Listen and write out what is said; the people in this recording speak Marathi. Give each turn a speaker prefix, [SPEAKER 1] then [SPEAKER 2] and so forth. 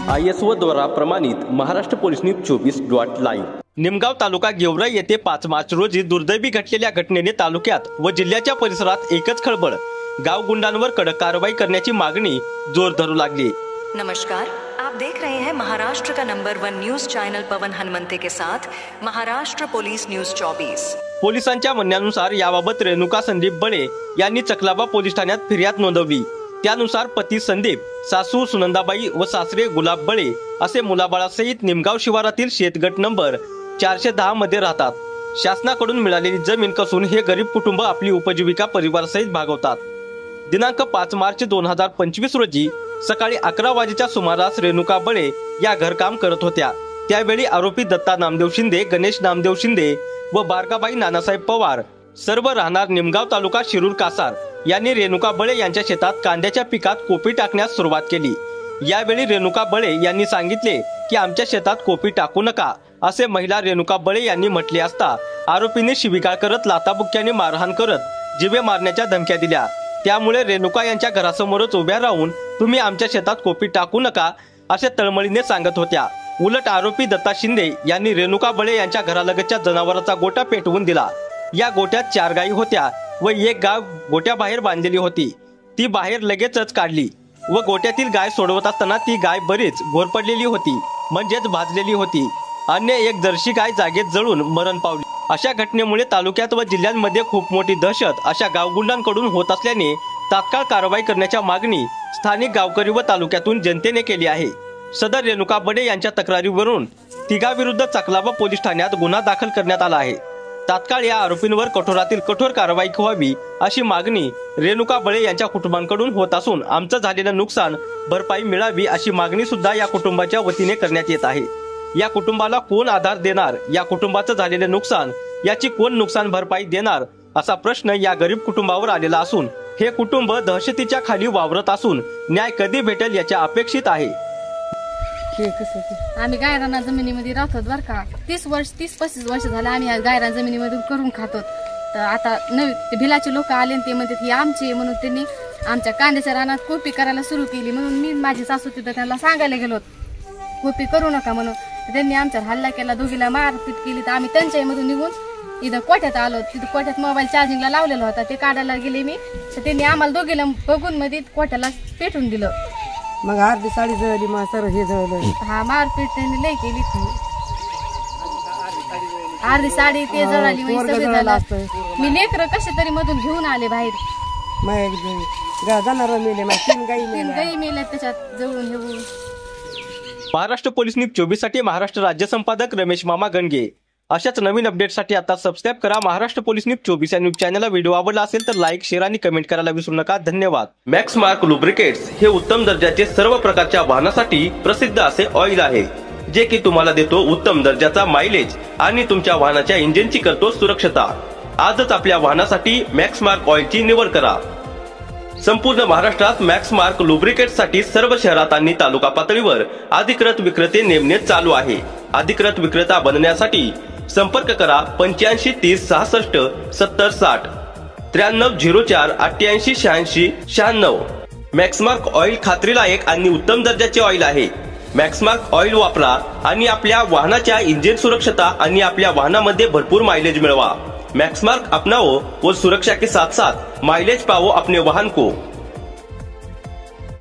[SPEAKER 1] ISO द्वारा प्रमाणित Maharashtra police news 24.live। Nimgaon taluka Georai येथे 5 मार्च रोजी दुर्दैवी घडलेल्या घटनेने तालुक्यात व जिल्ह्याच्या परिसरात एकच खळबळ। गाव गुंडांवर कडक कारवाई करण्याची मागणी जोर धरू लागली।
[SPEAKER 2] नमस्कार, आप देख रहे हैं महाराष्ट्र का नंबर 1 न्यूज चैनल पवन हनुमंते के साथ महाराष्ट्र पोलीस न्यूज 24।
[SPEAKER 1] पोलिसांच्या म्हणण्यानुसार याबाबत रेणुका संदीप बळे यांनी चकलाबा पोलीस ठाण्यात फिर्याद नोंदवली। त्यानुसार पती संदीप, सासू सुनंदाबाई व सासरे गुलाब बळे असे मुलाबाळासहित निमगाव शिवारातील शेतगट नंबर 410 मध्ये राहतात। शासनाकडून मिळालेली जमीन कसून हे गरीब कुटुंब आपली उपजीविका परिवारासहित भागवतात। दिनांक 5 मार्च 2025 रोजी सकाळी 11 वाजेच्या सुमारास रेणुका बळे या घरकाम करत होत्या। त्यावेळी आरोपी दत्ता नामदेव शिंदे, गणेश नामदेव शिंदे व बारकाबाई नानासाहेब पवार सर्व राहणार निमगाव तालुका शिरूर कासार यांनी रेणुका बळे यांच्या शेतात कांद्याच्या पिकात कोपी टाकण्यास सुरुवात केली। यावेळी रेणुका बळे यांनी सांगितले की आमच्या शेतात कोपी टाकू नका असे महिला रेणुका बळे यांनी म्हटले असता आरोपीने शिवीगाळ करत लाथाबुक्क्याने मारहाण करत जीवे मारण्याच्या धमक्या दिल्या। त्यामुळे रेणुका यांच्या घरासमोरच उभ्या राहून तुम्ही आमच्या शेतात कोपी टाकू नका असे तळमळीने सांगत होत्या। उलट आरोपी दत्ता शिंदे यांनी रेणुका बळे यांच्या घरालगतच्या जनावरांचा गोठा पेटवून दिला। या गोठ्यात 4 गायी होत्या व एक गाय गोठ्याबाहेर बांधलेली होती। ती बाहेर लगेचच काढली व गोठ्यातील गाय सोडवत असताना ती गाय बरीच घोरपडलेली होती, म्हणजेच भाजलेली होती। अन्य एक जर्सी गाय जागेत जळून मरण पावली। अशा घटनेमुळे तालुक्यात व जिल्ह्यांमध्ये खूप मोठी दहशत अशा गावगुंडांकडून होत असल्याने तात्काळ कारवाई करण्याच्या मागणी स्थानिक गावकरी व तालुक्यातून जनतेने केली आहे। सदर रेणुका बळे यांच्या तक्रारीवरून तिघांविरुद्ध चकलाबा पोलीस ठाण्यात गुन्हा दाखल करण्यात आला आहे। तात्काळ या आरोपींवर कठोरातील कठोर कारवाई व्हावी अशी मागणी रेणुका बळे यांच्या कुटुंबांकडून होत असून आमचं झालेलं नुकसान भरपाई मिळावी अशी मागणी सुद्धा या कुटुंबाच्या वतीने करण्यात येत आहे। या कुटुंबाला कोण आधार देणार, या कुटुंबाचं झालेलं नुकसान याची कोण नुकसान भरपाई देणार असा प्रश्न या गरीब कुटुंबावर आलेला असून हे कुटुंब दहशतीच्या खाली वावरत असून न्याय कधी भेटेल याच्या अपेक्षित आहे।
[SPEAKER 3] आम्ही गायराना जमिनीमध्ये राहतो बर का। 30-35 वर्ष झाले आम्ही या गायरान जमिनीमधून करून खातो। तर आता नवी भिलाचे लोक आले ते म्हणतात ही आमची, म्हणून त्यांनी आमच्या कांद्याच्या रानात कोपी करायला सुरू केली। म्हणून मी माझी सासू तिथं त्यांना सांगायला गेलो कोपी करू नका म्हणून। त्यांनी आमच्यावर हल्ला केला, दोघीला मारपीट केली। तर आम्ही त्यांच्यामधून निघून इथं कोठ्यात आलो। तिथं कोठ्यात मोबाईल चार्जिंगला लावलेला होता, ते काढायला गेले मी। तर त्यांनी आम्हाला दोघीला बघून मध्ये कोठ्याला पेटून दिलं।
[SPEAKER 4] मग अर्धी साडी जळली, मग सर हे जळलं।
[SPEAKER 3] हा, मारपीट त्यांनी लई केली। अर्धी साडी ते जळाली, मी लेकरं कसे तरी मधून घेऊन आले बाहेर।
[SPEAKER 4] जनावर मेले, 3
[SPEAKER 3] गाई मेल्या त्याच्यात जळून घेऊन।
[SPEAKER 1] महाराष्ट्र पोलीस न्यूज 24 साठी महाराष्ट्र राज्य संपादक रमेश मामा गणगे। अशाच नवीन अपडेटसाठी आता सबस्क्राइब करा महाराष्ट्र पोलीस न्यूज 24 या न्यूज चॅनलला। व्हिडिओ आवडला असेल तर लाईक, शेअर आणि कमेंट करायला विसरू नका। धन्यवाद। मॅक्स मार्क लुब्रिकेट्स हे उत्तम दर्जाचे सर्व प्रकारच्या वाहनासाठी प्रसिद्ध असे ऑइल आहे, जे की तुम्हाला देतो उत्तम दर्जाचा मायलेज आणि तुमच्या वाहनाच्या इंजिनची करतो सुरक्षता। आजच आपल्या वाहनासाठी मॅक्स मार्क ऑइलची निवड करा। संपूर्ण महाराष्ट्रात मॅक्स मार्क लुब्रिकेट्स साठी सर्व शहरात आणि तालुका पातळीवर अधिकृत विक्रेते नेमणे चालू आहे। अधिकृत विक्रेता बनण्यासाठी संपर्क करा 85 30 66 70 60 93 04 88 86 96। मॅक्समार्क ऑइल खात्रीलायक आणि उत्तम दर्जाचे ऑइल आहे। मॅक्समार्क ऑइल वापरा आणि आपल्या वाहनाच्या इंजिन सुरक्षता आणि आपल्या वाहनामध्ये भरपूर माइलेज मिळवा। मैक्समार्क अपनाओ और सुरक्षा के साथ साथ माइलेज पाओ अपने वाहन को।